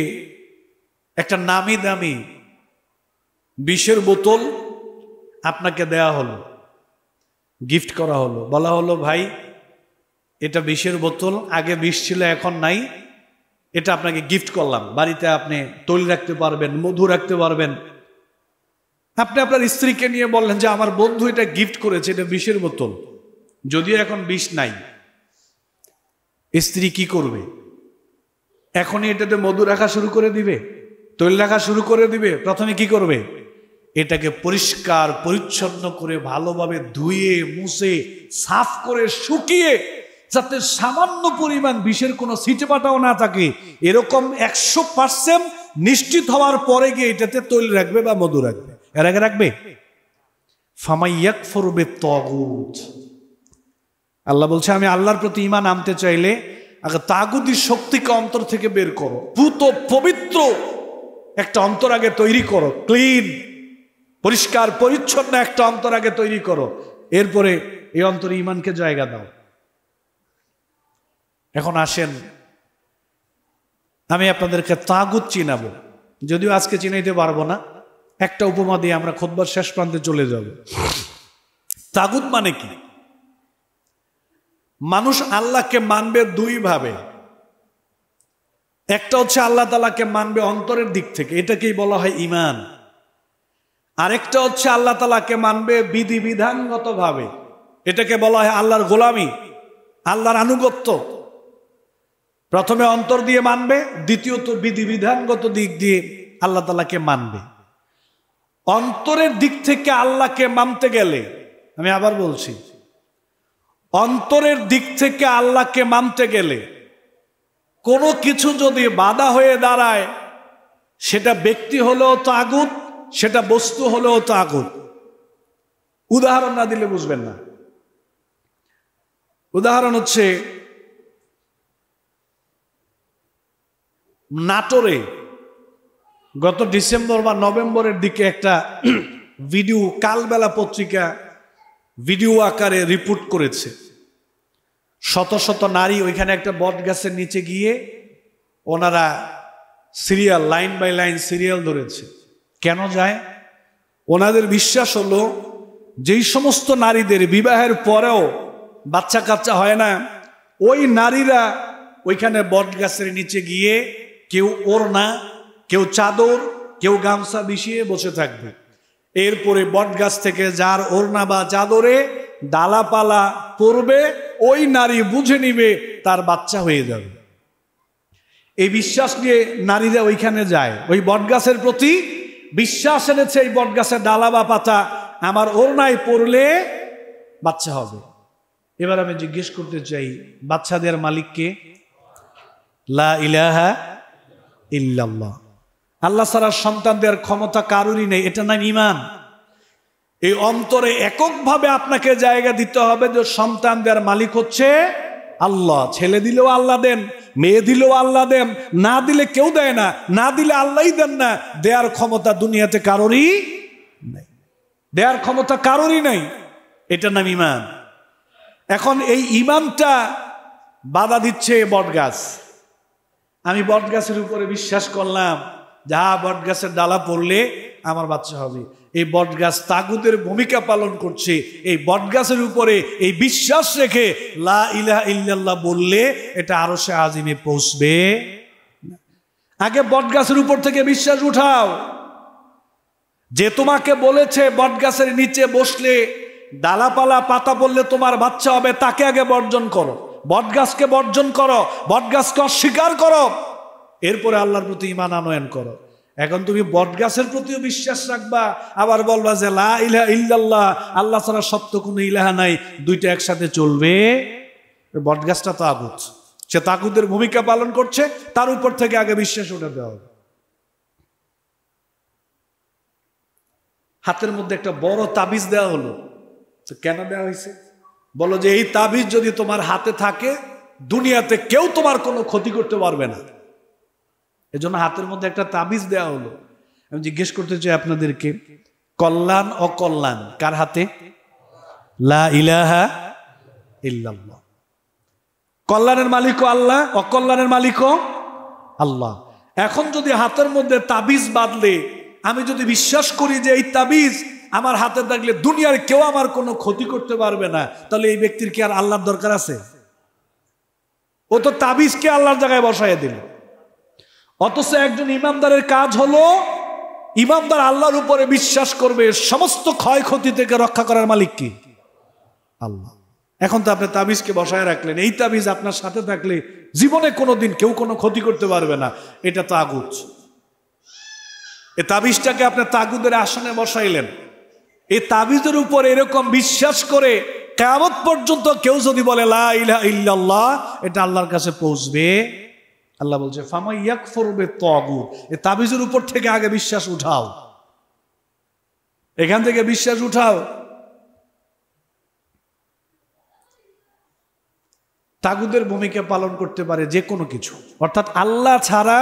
একটা নামি দামি বিষের বোতল আপনাকে দেয়া হলো, গিফট করা হলো, বলা হলো ভাই এটা বিষের বোতল, আগে বিষ ছিল এখন নাই, এটা আপনাকে গিফট করলাম, বাড়িতে আপনি তৈল রাখতে পারবেন, মধু রাখতে পারবেন। আপনি আপনার স্ত্রীকে নিয়ে বললেন যে আমার বন্ধু এটা গিফট করেছে, এটা বিষের বোতল, যদিও এখন বিষ নাই। স্ত্রী কি করবে? এখনই এটাতে মধু রাখা শুরু করে দিবে, তৈল রাখা শুরু করে দিবে? প্রথমে কি করবে? এটাকে পরিষ্কার পরিচ্ছন্ন করে ভালোভাবে ধুয়ে মুছে সাফ করে শুকিয়ে যাতে সামান্য পরিমাণ বিষের কোনো ছিটেপাটাও না থাকে, এরকম 100% নিশ্চিত হওয়ার পরে গিয়ে এটাতে তৈল রাখবে বা মধু রাখবে। এর আগে রাখবে? ফামাইয়াকফুর বিত্তাগুত, আল্লাহ বলছে আমি আল্লাহর প্রতি ঈমান আনতে চাইলে আগে তাগুতি শক্তিকে অন্তর থেকে বের করো, পুত পবিত্র একটা অন্তর আগে তৈরি করো, ক্লিন পরিষ্কার পরিচ্ছন্ন একটা অন্তর আগে তৈরি করো, এরপরে এই অন্তরে ঈমানকে জায়গা দাও। এখন আসেন আমি আপনাদেরকে তাগুত চিনাবো, যদিও আজকে চিনাইতে পারবো না, একটা উপমা দিয়ে আমরা খুতবার শেষ প্রান্তে চলে যাব। তাগুত মানে কি? মানুষ আল্লাহকে মানবে দুই ভাবে, একটা হচ্ছে আল্লাহ তাআলাকে মানবে অন্তরের দিক থেকে, এটাকেই বলা হয় ঈমান। আরেকটা হচ্ছে আল্লাহ তাআলাকে মানবে বিধিবিধানগত ভাবে, এটাকে বলা হয় আল্লাহর গোলামি, আল্লাহর আনুগত্য। প্রথমে অন্তর দিয়ে মানবে, দ্বিতীয়ত বিধিবিধানগত দিক দিয়ে আল্লাহ তাআলাকে মানবে। অন্তরের দিক থেকে আল্লাহকে মানতে গেলে, আমি আবার বলছি, অন্তরের দিক থেকে আল্লাহকে মানতে গেলে কোনো কিছু যদি বাধা হয়ে দাঁড়ায়, সেটা ব্যক্তি হলেও তাগুত, সেটা বস্তু হলেও তাগুত। উদাহরণ না দিলে বুঝবেন না। উদাহরণ হচ্ছে নাটোরে গত ডিসেম্বর বা নভেম্বরের দিকে একটা ভিডিও কালবেলা পত্রিকা ভিডিও আকারে রিপোর্ট করেছে। শত শত নারী ওইখানে একটা বট গাছের নিচে গিয়ে ওনারা serial, line by line serial ধরেছে। কেন যায়? ওনাদের বিশ্বাস হলো যেই সমস্ত নারীদের বিবাহের পরেও বাচ্চা কাচ্চা হয় না, ওই নারীরা ওইখানে বট গাছের নিচে গিয়ে কেউ ওড়না, কেউ চাদর, কেউ গামছা বিছিয়ে বসে থাকবে। এরপরে বট গাছ থেকে যার ওড়না বা চাদরে ডালাপালা পড়বে, ওই নারী বুঝে নিবে তার বাচ্চা হয়ে যাবে। এই বিশ্বাস নিয়ে নারীরা ওইখানে যায়, ওই বট গাছের প্রতি বিশ্বাস এনেছে, এই বট গাছের ডালা বা পাতা আমার ওড়নায় পড়লে বাচ্চা হবে। এবার আমি জিজ্ঞেস করতে চাই, বাচ্চাদের মালিক কে? লা ইলাহা ইল্লাল্লাহ। আল্লাহ ছাড়া সন্তান দেওয়ার ক্ষমতা কারোরই নেই, এটা না ঈমান। এই অন্তরে এককভাবে আপনাকে জায়গা দিতে হবে যে সন্তান দেওয়ার মালিক হচ্ছে আল্লাহ। ছেলে দিলেও আল্লাহ দেন, মেয়ে দিলেও আল্লাহ দেন, না দিলে কেউ দেয় না, না দিলে আল্লাহই দেন না। দেওয়ার ক্ষমতা দুনিয়াতে কারোরই নেই, দেওয়ার ক্ষমতা কারোরই নেই, এটার নাম ঈমান। এখন এই ঈমানটা বাধা দিচ্ছে বটগাছ। আমি বটগাছের উপরে বিশ্বাস করলাম, যা বটগাছের ডালা পড়লে আমার বাচ্চা হবে। এই বটগাছ তাগুতের ভূমিকা পালন করছে। এই বটগাছের উপরে এই বিশ্বাস রেখে লা ইলাহা ইল্লাল্লাহ বললে এটা আরশে আজিমে পৌঁছবে। আগে বটগাছের উপর থেকে বিশ্বাস উঠাও। যে তোমাকে বলেছে বটগাছের নিচে বসলে ডালাপালা পাতা পড়লে তোমার বাচ্চা হবে, তাকে আগে বর্জন করো, বটগাছকে বর্জন করো, বটগাছকে অস্বীকার করো, এরপরে আল্লাহর প্রতি ঈমান আনয়ন করো। এখন তুমি বটগাছের প্রতিও বিশ্বাস রাখবা, আবার বলবা যে লা ইলাহা ইল্লাল্লাহ, আল্লাহ ছাড়া সত্য কোনো ইলাহা নাই, দুইটা একসাথে চলবে। বটগাছটা তাগুত, সে তাগুতের ভূমিকা পালন করছে, তার উপর থেকে আগে বিশ্বাস উঠে দেওয়া হবে। হাতের মধ্যে একটা বড় তাবিজ দেওয়া হলো, তো কেন দেওয়া হয়েছে? বলো যে এই তাবিজ যদি তোমার হাতে থাকে, দুনিয়াতে কেউ তোমার কোনো ক্ষতি করতে পারবে না। এজন্য হাতের মধ্যে একটা তাবিজ দেওয়া হলো। আমি জিজ্ঞেস করতে চাই আপনাদেরকে, কল্যাণ অকল্যাণ কার হাতে? লা ইলাহা ইল্লাল্লাহ। কল্যাণের মালিকও আল্লাহ, অকল্যাণের মালিকও আল্লাহ। এখন যদি হাতের মধ্যে তাবিজ বাঁধলে আমি যদি বিশ্বাস করি যে এই তাবিজ আমার হাতে থাকলে দুনিয়ার কেউ আমার কোনো ক্ষতি করতে পারবে না, তাহলে এই ব্যক্তির কি আর আল্লাহর দরকার আছে? ও তো তাবিজকে আল্লাহর জায়গায় বসায় দিল। অথচ একজন ইমানদারের কাজ হলো, ইমানদার আল্লাহর উপরে বিশ্বাস করবে, সমস্ত ক্ষয়ক্ষতি থেকে রক্ষা করার মালিক কি? আল্লাহ। এখন তো আপনি তাবিজকে বসায় রাখলেন, এই তাবিজ আপনার সাথে থাকলে জীবনে কোনোদিন কেউ কোনো ক্ষতি করতে পারবে না, এটা তাগুত। এই তাবিজটাকে আপনি তাগুদের আসনে বসাইলেন। এই তাবিজের উপর এরকম বিশ্বাস করে কিয়ামত পর্যন্ত কেউ যদি বলে লা ইলাহা ইল্লাল্লাহ, এটা আল্লাহর কাছে পৌঁছবে। আল্লাহ বলছে ফামাই ইয়াকফুরু বিত-তাগুত, এই তাবিজের উপর থেকে আগে বিশ্বাস উঠাও, এখান থেকে বিশ্বাস উঠাও। তাগুতের ভূমিকা পালন করতে পারে যে কোনো কিছু, অর্থাৎ আল্লাহ ছাড়া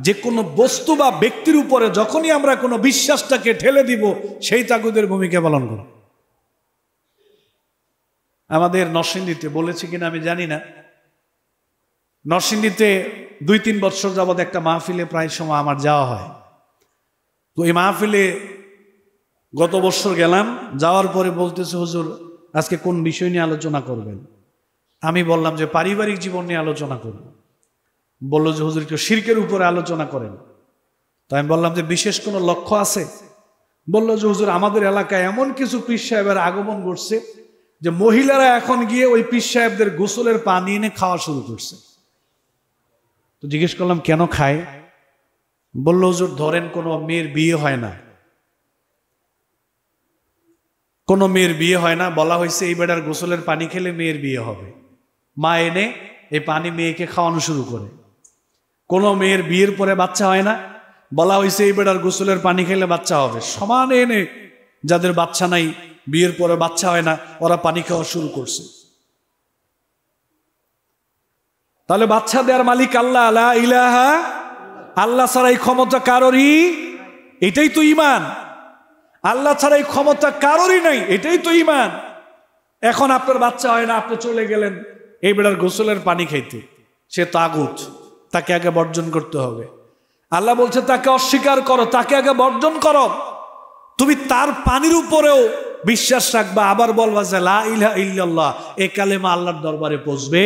যে কোনো বস্তু বা ব্যক্তির উপরে যখনই আমরা কোনো বিশ্বাসটাকে ঠেলে দিব, সেই তাগুতের ভূমিকা পালন করব। আমাদের নরসিংদীতে, বলেছি কিনা আমি জানি না, নরসিংদীতে 2-3 বছর যাবৎ একটা মাহফিলে প্রায় সময় আমার যাওয়া হয়। তো এই মাহফিলে গত বছর গেলাম, যাওয়ার পরে বলতেছে হুজুর আজকে কোন বিষয় নিয়ে আলোচনা করবেন। আমি বললাম যে পারিবারিক জীবন নিয়ে আলোচনা করব। বললো যে হুজুর একটু শিরকের উপরে আলোচনা করেন। তো আমি বললাম যে বিশেষ কোনো লক্ষ্য আছে? বললো যে হুজুর আমাদের এলাকায় এমন কিছু পীর সাহেবের আগমন ঘটছে যে মহিলারা এখন গিয়ে ওই পীর সাহেবদের গোসলের পানি এনে খাওয়া শুরু করছে। তো জিজ্ঞেস করলাম কেন খায়? বললো হুজুর ধরেন কোনো মেয়ের বিয়ে হয় না, কোনো মেয়ের বিয়ে হয় না, বলা হয়েছে এই বেটার গোসলের পানি খেলে মেয়ের বিয়ে হবে, মা এনে এই পানি মেয়েকে খাওয়ানো শুরু করে। কোনো মেয়ের বিয়ের পরে বাচ্চা হয় না, বলা হয়েছে এই বেটার গোসলের পানি খেলে বাচ্চা হবে। সমানে এনে যাদের বাচ্চা নাই, বিয়ের পরে বাচ্চা হয় না, ওরা পানি খাওয়া শুরু করছে। তাহলে বাচ্চা দেওয়ার মালিক আল্লাহ, লা ইলাহা, আল্লাহ ছাড়া এই ক্ষমতা কারোরই, এটাই তো ঈমান। আল্লাহ ছাড়া এই ক্ষমতা কারোরই নাই, এটাই তো ঈমান। এখন আপনার বাচ্চা হয় না, আপনি চলে গেলেন এই বেটার গোসলের পানি খাইতে, সে তাগুত, তাকে আগে বর্জন করতে হবে। আল্লাহ বলছে তাকে অস্বীকার করো, তাকে আগে বর্জন করো। তুমি তার পানির উপরেও বিশ্বাস রাখবা, আবার বলবা যে লা ইলাহা ইল্লাল্লাহ, এ কালেমা আল্লাহর দরবারে পৌঁছবে।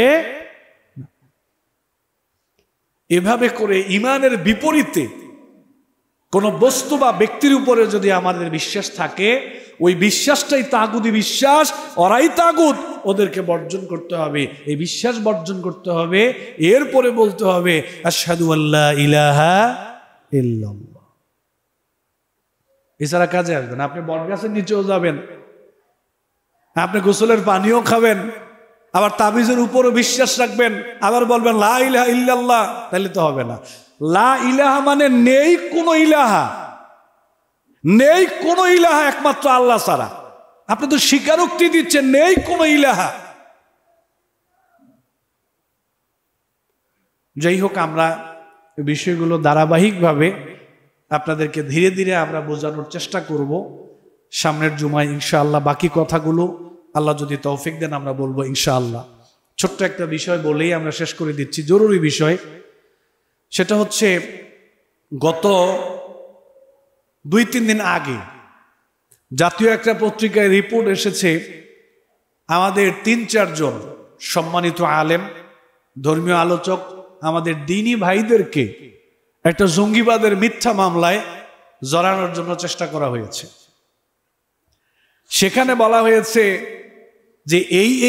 এভাবে করে ঈমানের বিপরীতে কোন বস্তু বা ব্যক্তির উপরে যদি আমাদের বিশ্বাস থাকে, ওই বিশ্বাসটাই তাগুতি বিশ্বাস, ওরাই তাগুত, ওদেরকে বর্জন করতে হবে। এই বিশ্বাস বর্জন করতে হবে, এরপরে বলতে হবে আশহাদু আল্লা ইলাহা ইল্লাল্লাহ। এছাড়া কাজে আসবে না। আপনি বটগাছের নিচেও যাবেন, আপনি গোসলের পানিও খাবেন, আবার তাবিজের উপরও বিশ্বাস রাখবেন, আবার বলবেন লা ইলাহা ইল্লাল্লাহ, তাহলে তো হবে না। লা ইলাহা মানে নেই কোনো ইলাহা, নেই কোনো ইলাহা একমাত্র আল্লাহ ছাড়া। আপনি তো স্বীকারোক্তি দিচ্ছেন নেই কোনো ইলাহা। যাই হোক, আমরা বিষয়গুলো ধারাবাহিকভাবে আপনাদেরকে ধীরে ধীরে আমরা বোঝানোর চেষ্টা করব। সামনের জুমায় ইনশাআল্লাহ বাকি কথাগুলো আল্লাহ যদি তৌফিক দেন আমরা বলবো ইনশাআল্লাহ। ছোট্ট একটা বিষয় বলেই আমরা শেষ করে দিচ্ছি, জরুরি বিষয়। সেটা হচ্ছে গত 2-3 দিন আগে জাতীয় একটা পত্রিকায় রিপোর্ট এসেছে, আমাদের 3-4 জন সম্মানিত আলেম, ধর্মীয় আলোচক, আমাদের দ্বীনী ভাইদেরকে একটা জঙ্গিবাদের মিথ্যা মামলায় জড়ানোর জন্য চেষ্টা করা হয়েছে। সেখানে বলা হয়েছে যে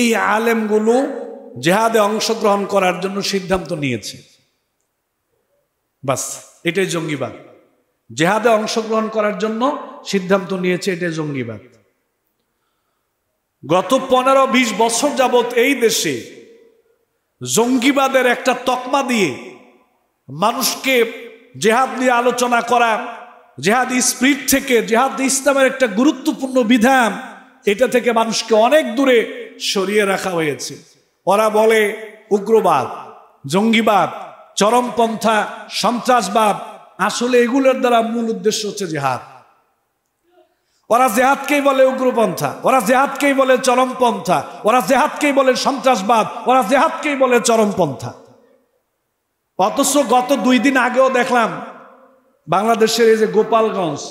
এই আলেমগুলো জিহাদে অংশগ্রহণ করার জন্য সিদ্ধান্ত নিয়েছে। বাস, এটাই জঙ্গিবাদ। জিহাদে অংশগ্রহণ করার জন্য সিদ্ধান্ত নিয়েছে, এটাই জঙ্গিবাদ। গত 15-20 বছর যাবত এই দেশে জঙ্গিবাদের একটা তকমা দিয়ে মানুষকে জিহাদ নিয়ে আলোচনা করা, জিহাদ স্পিরিট থেকে, জিহাদ ইসলামের একটা গুরুত্বপূর্ণ বিধান, এটা থেকে মানুষকে অনেক দূরে সরিয়ে রাখা হয়েছে। ওরা বলে উগ্রবাদ, জঙ্গিবাদ, চরমপন্থা, সন্ত্রাসবাদ, আসলে এগুলোর দ্বারা মূল উদ্দেশ্য হচ্ছে জিহাদ। ওরা জিহাদকেই বলে উগ্রপন্থা, ওরা জিহাদকেই বলে চরমপন্থা, ওরা জিহাদকেই বলে সন্ত্রাসবাদ, ওরা জিহাদকেই বলে চরমপন্থা। অথচ গত 2 দিন আগেও দেখলাম বাংলাদেশের এই যে গোপালগঞ্জ,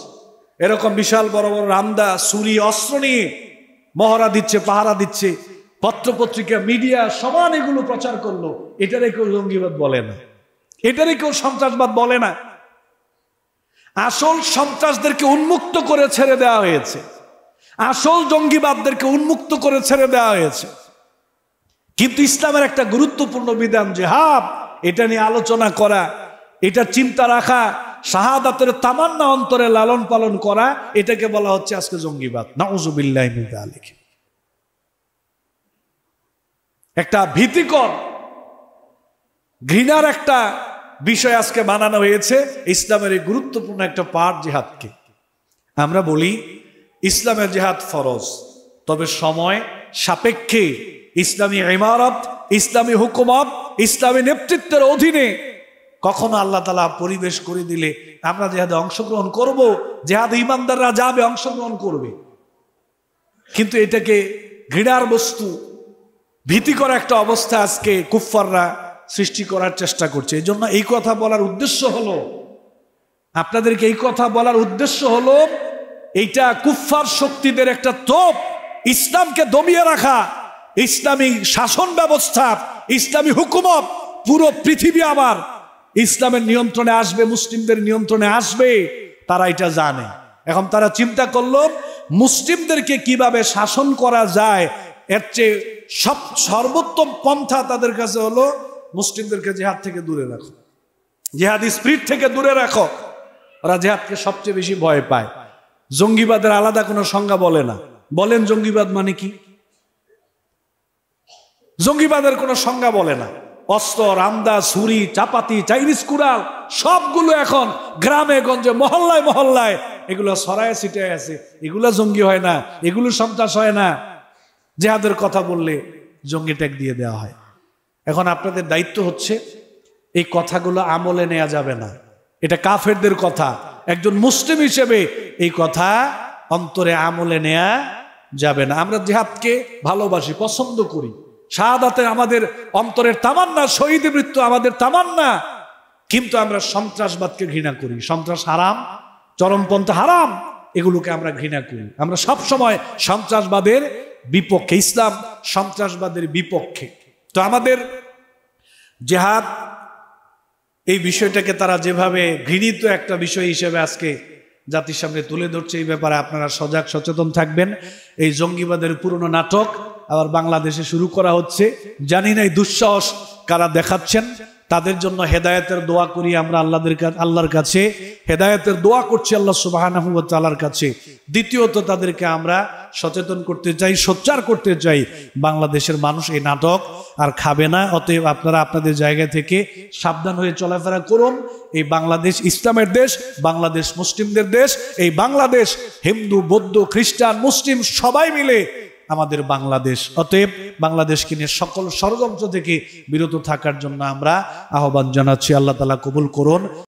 এরকম বিশাল বড় বড় রামদা, ছুরি, অস্ত্র নিয়ে মহড়া দিচ্ছে, পাহারা দিচ্ছে, পত্রপত্রিকা, মিডিয়া সমান এগুলো প্রচার করলো। এটারে কেউ জঙ্গিবাদ বলে না, এটারে কেউ সন্ত্রাসবাদ বলে না। আসল সন্ত্রাসদেরকে উন্মুক্ত করে ছেড়ে দেওয়া হয়েছে, আসল জঙ্গিবাদদেরকে উন্মুক্ত করে ছেড়ে দেওয়া হয়েছে। কিন্তু ইসলামের একটা গুরুত্বপূর্ণ বিধান জিহাদ, এটা নিয়ে আলোচনা করা, এটা চিন্তা রাখা, শাহাদাতের তামান্না অন্তরে লালন পালন করা, এটাকে বলা হচ্ছে আজকে জঙ্গিবাদ। নাউযুবিল্লাহি মিন যালিক। একটা ভীতিকর ঘৃণার একটা বিষয় আজকে বানানো হয়েছে ইসলামের এই গুরুত্বপূর্ণ একটা পার্ট জিহাদকে। আমরা বলি ইসলামের জিহাদ ফরজ, তবে সময় সাপেক্ষে ইসলামী ইমারত, ইসলামী হুকুমত, ইসলামী নেতৃত্বের অধীনে কখনো আল্লাহ তাআলা পরিবেশ করে দিলে আমরা জিহাদে অংশগ্রহণ করব, জিহাদে ইমানদাররা যাবে, অংশগ্রহণ করবে। কিন্তু এটাকে ঘৃণার বস্তু, ভীতিকর একটা অবস্থা আজকে কুফফাররা সৃষ্টি করার চেষ্টা করছে। এই জন্য এই কথা বলার উদ্দেশ্য হলো, আপনাদেরকে এই কথা বলার উদ্দেশ্য হলো, এইটা কুফফার শক্তিদের একটা তোপ, ইসলামকে দমিয়ে রাখা, ইসলামী শাসন ব্যবস্থা, ইসলামী হুকুমত, পুরো পৃথিবী আবার ইসলামের নিয়ন্ত্রণে আসবে, মুসলিমদের নিয়ন্ত্রণে আসবে, তারা এটা জানে। এখন তারা চিন্তা করলো মুসলিমদেরকে কিভাবে শাসন করা যায়, এর চেয়ে সর্বোত্তম পন্থা তাদের কাছে হলো মুসলিমদেরকে জিহাদ থেকে দূরে রাখো, জিহাদি স্পিরিট থেকে দূরে রাখো। ওরা জিহাদকে সবচেয়ে বেশি ভয় পায়। জঙ্গিবাদের আলাদা কোনো সংজ্ঞা বলে না। বলেন জঙ্গিবাদ মানে কি? জঙ্গিবাদের কোনো সংজ্ঞা বলে না। অস্ত্র, রামদা, ছুরি, চাপাতি, চাইনিজ কুড়াল সবগুলো এখন গ্রামে গঞ্জে মহল্লায় মহল্লায় এগুলো ছড়ায় ছিটায় আছে। এগুলো জঙ্গি হয় না, এগুলো সন্ত্রাস হয় না। জিহাদের কথা বললে জঙ্গি ট্যাগ দিয়ে দেওয়া হয়। এখন আপনাদের দায়িত্ব হচ্ছে এই কথাগুলো আমলে নেওয়া যাবে না, এটা কাফেরদের কথা। একজন মুসলিম হিসেবে এই কথা অন্তরে আমলে নেওয়া যাবে না। আমরা জিহাদকে ভালোবাসি, পছন্দ করি, শাহাদাতে আমাদের অন্তরের তামান্না, শহীদ মৃত্যু আমাদের তামান্না, কিন্তু আমরা সন্ত্রাসবাদকে ঘৃণা করি। সন্ত্রাস হারাম, চরমপন্থা হারাম, এগুলোকে আমরা ঘৃণা করি। আমরা সব সময় সন্ত্রাসবাদের বিপক্ষে, ইসলাম সন্ত্রাসবাদের বিপক্ষে। তো আমাদের জিহাদ এই বিষয়টাকে তারা যেভাবে ঘৃণিত একটা বিষয় হিসেবে আজকে জাতির সামনে তুলে ধরছে, এই ব্যাপারে আপনারা সজাগ সচেতন থাকবেন। এই জঙ্গিবাদের পুরনো নাটক আবার বাংলাদেশে শুরু করা হচ্ছে। জানি না এই দুঃসাহস কারা দেখাচ্ছেন, তাদের জন্য হেদায়েতের দোয়া করি আমরা আল্লাহর কাছে, হেদায়েতের দোয়া করছি আল্লাহ সুবহানাহু ওয়া তাআলার কাছে। দ্বিতীয়ত তাদেরকে আমরা সচেতন করতে চাই, সোচ্চার করতে চাই, বাংলাদেশের মানুষ এই নাটক আর খাবে না। অতএব আপনারা আপনাদের জায়গা থেকে সাবধান হয়ে চলাফেরা করুন। এই বাংলাদেশ ইসলামের দেশ, বাংলাদেশ মুসলিমদের দেশ। এই বাংলাদেশ হিন্দু, বৌদ্ধ, খ্রিস্টান, মুসলিম সবাই মিলে আমাদের বাংলাদেশ। অতএব বাংলাদেশকে নিয়ে সকল ষড়যন্ত্র থেকে বিরত থাকার জন্য আমরা আহ্বান জানাচ্ছি। আল্লাহ তাআলা কবুল করুন।